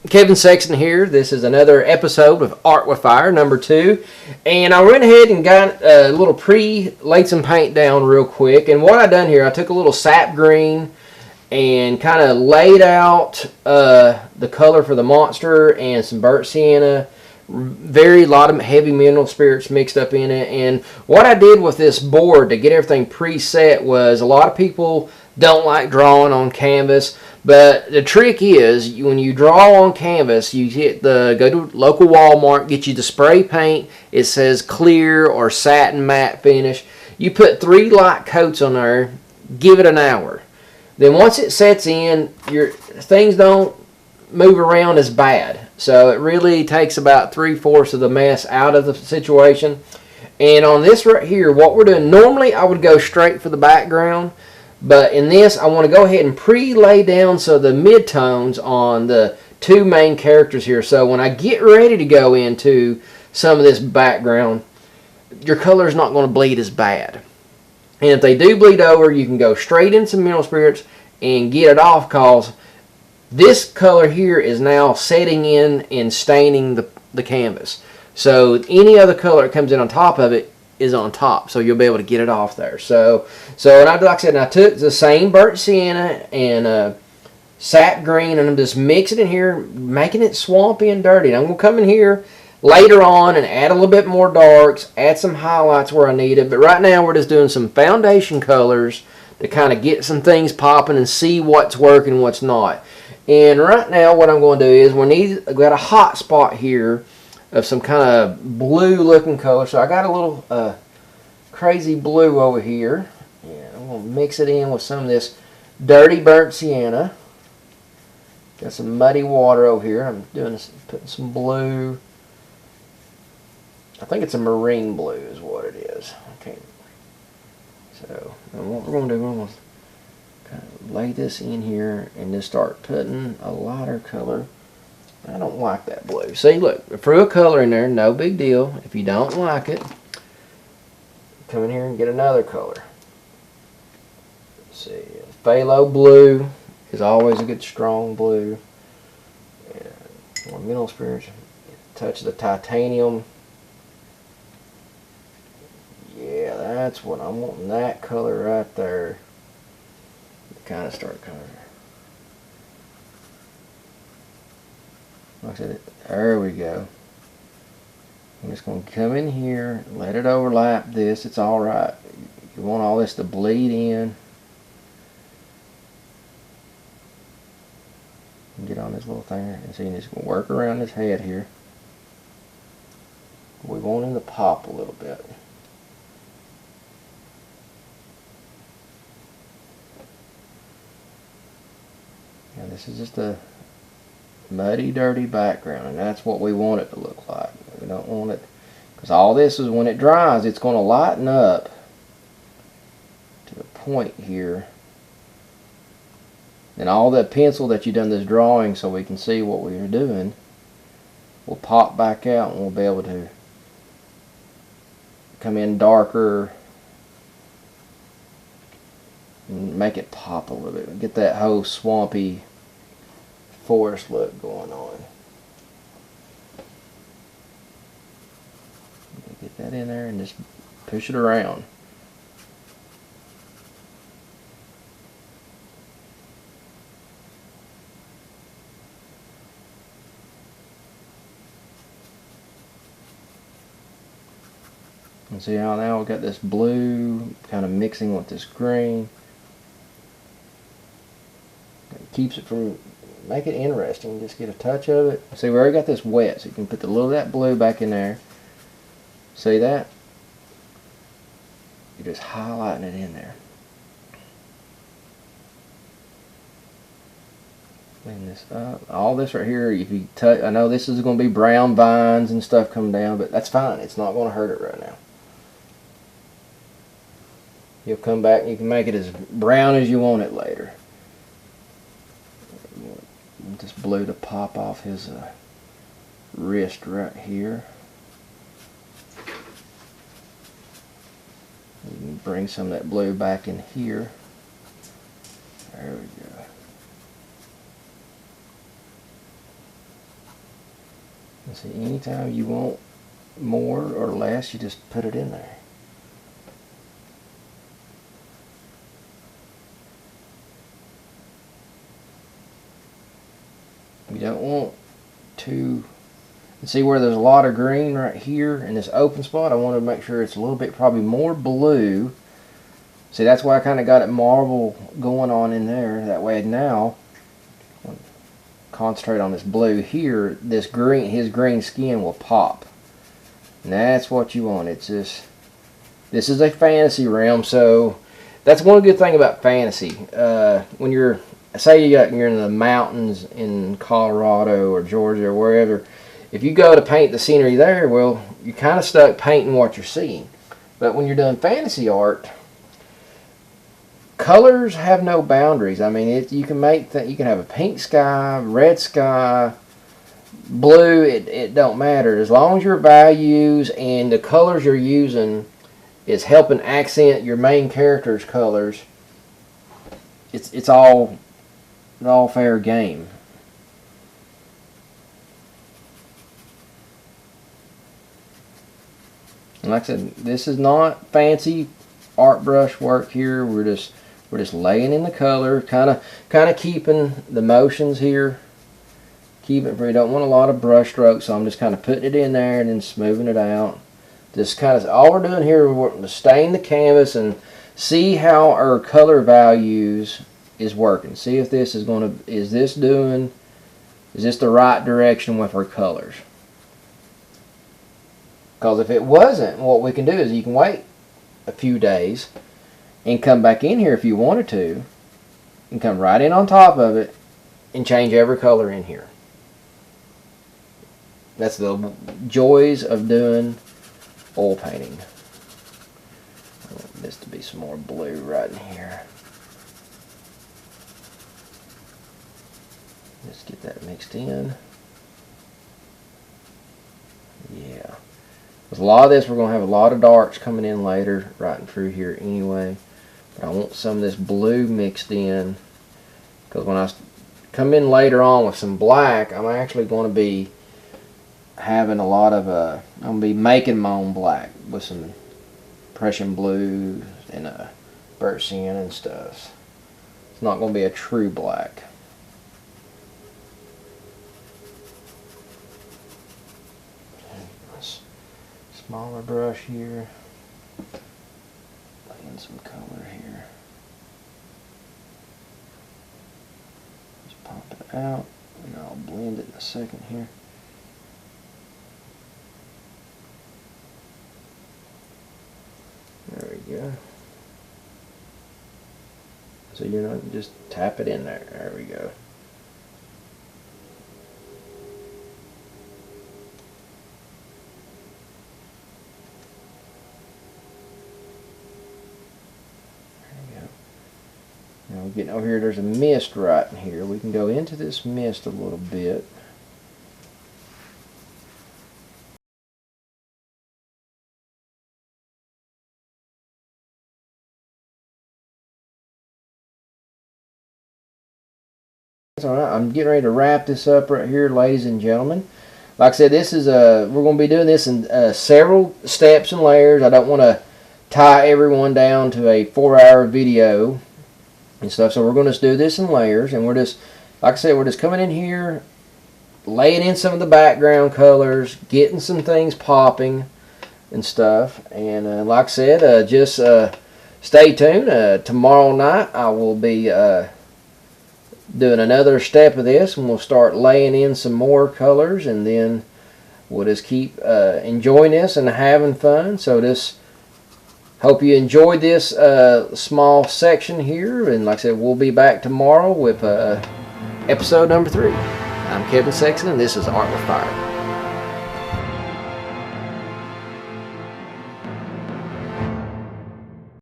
Kevin Sexton here. This is another episode of Art with Fire, number 2. And I went ahead and got a little laid some paint down real quick. And what I done here, I took a little sap green and kind of laid out the color for the monster and some burnt sienna. Lot of heavy mineral spirits mixed up in it. And what I did with this board to get everything preset was, a lot of people don't like drawing on canvas, but the trick is, when you draw on canvas, you go to local Walmart, get you the spray paint. It says clear or satin matte finish. You put 3 light coats on there, give it an hour. Then once it sets in, things don't move around as bad. So it really takes about 3/4 of the mess out of the situation. And on this right here, what we're doing, normally I would go straight for the background, but in this I want to go ahead and pre-lay down the midtones on the 2 main characters here. So when I get ready to go into some of this background, your color is not going to bleed as bad. And if they do bleed over, you can go straight into some mineral spirits and get it off, because this color here is now setting in and staining the canvas. So any other color that comes in on top of it is on top, so you'll be able to get it off there. So and like I said, I took the same burnt sienna and sap green, and I'm just mixing it here, making it swampy and dirty. And I'm going to come in here later on and add a little bit more darks, add some highlights where I need it. But right now we're just doing some foundation colors to kind of get some things popping and see what's working and what's not. And right now what I'm going to do is, I've got a hot spot here of some kind of blue looking color. So I got a little crazy blue over here. And I'm going to mix it in with some of this dirty burnt sienna. Got some muddy water over here. I'm putting some blue. I think it's a marine blue is what it is. Okay. So what we're going to do, we're going to kind of lay this in here and just start putting a lighter color. I don't like that blue. See, look, threw a color in there, no big deal. If you don't like it, come in here and get another color. Let's see, phthalo blue is always a good strong blue. And more mineral spirits, touch of the titanium. Yeah, that's what I'm wanting, that color right there. Kind of start color. Like I said, there we go. I'm just going to come in here, let it overlap this. It's alright. You want all this to bleed in. Get on this little thing and see, just going to work around his head here. We want him to pop a little bit. And this is just a muddy, dirty background, and that's what we want it to look like. We don't want it, because all this is, when it dries, it's going to lighten up to a point here. And all that pencil that you done this drawing so we can see what we are doing will pop back out, and we'll be able to come in darker and make it pop a little bit. Get that whole swampy forest look going on. Get that in there and just push it around. And see how now we've got this blue kind of mixing with this green. It keeps it from, make it interesting. Just get a touch of it. See, we already got this wet, so you can put the little of that blue back in there. See that? You're just highlighting it in there. Clean this up. All this right here, if you touch, I know this is going to be brown vines and stuff coming down, but that's fine. It's not going to hurt it right now. You'll come back and you can make it as brown as you want it later. This blue to pop off his wrist right here. You can bring some of that blue back in here. There we go. See, anytime you want more or less, you just put it in there. You don't want to see where there's a lot of green right here in this open spot. I want to make sure it's a little bit probably more blue. See, that's why I kind of got it marble going on in there. That way now, concentrate on this blue here. This green, his green skin will pop. And that's what you want. It's just, this is a fantasy realm, so that's one good thing about fantasy. When you're, say you're in the mountains in Colorado or Georgia or wherever, if you go to paint the scenery there, well, you're kind of stuck painting what you're seeing. But when you're doing fantasy art, colors have no boundaries. I mean, you can make you can have a pink sky, red sky, blue. It don't matter as long as your values and the colors you're using is helping accent your main character's colors. It's all fair game. And like I said, this is not fancy art brush work here. We're just laying in the color, kind of keeping the motions here. We don't want a lot of brush strokes, so I'm just kind of putting it in there and then smoothing it out. Just kind of all we're doing here, we're to stain the canvas and see how our color values is working. See if this is is this the right direction with our colors? Because if it wasn't, what we can do is you can wait a few days and come back in here if you wanted to and come right in on top of it and change every color in here. That's the joys of doing oil painting. I want this to be some more blue right in here. Let's get that mixed in. Yeah. With a lot of this, we're going to have a lot of darks coming in later, right through here anyway. But I want some of this blue mixed in, because when I come in later on with some black, I'm actually going to be having a lot of, I'm going to be making my own black with some Prussian blue and birch sand and stuff. It's not going to be a true black. Smaller brush here, laying some color here. Just pop it out, and I'll blend it in a second here. There we go. So you're not just tap it in there. There we go. Now we're getting over here, there's a mist right in here. We can go into this mist a little bit. That's alright, I'm getting ready to wrap this up right here, ladies and gentlemen. Like I said, this is we're going to be doing this in several steps and layers. I don't want to tie everyone down to a 4-hour video and stuff, so we're going to do this in layers, and we're just, like I said, we're just coming in here, laying in some of the background colors, getting some things popping and stuff, and like I said, just stay tuned. Tomorrow night I will be doing another step of this, and we'll start laying in some more colors, and then we'll just keep enjoying this and having fun. So this, hope you enjoyed this small section here, and like I said, we'll be back tomorrow with episode number 3. I'm Kevin Sexton, and this is Art with Fire.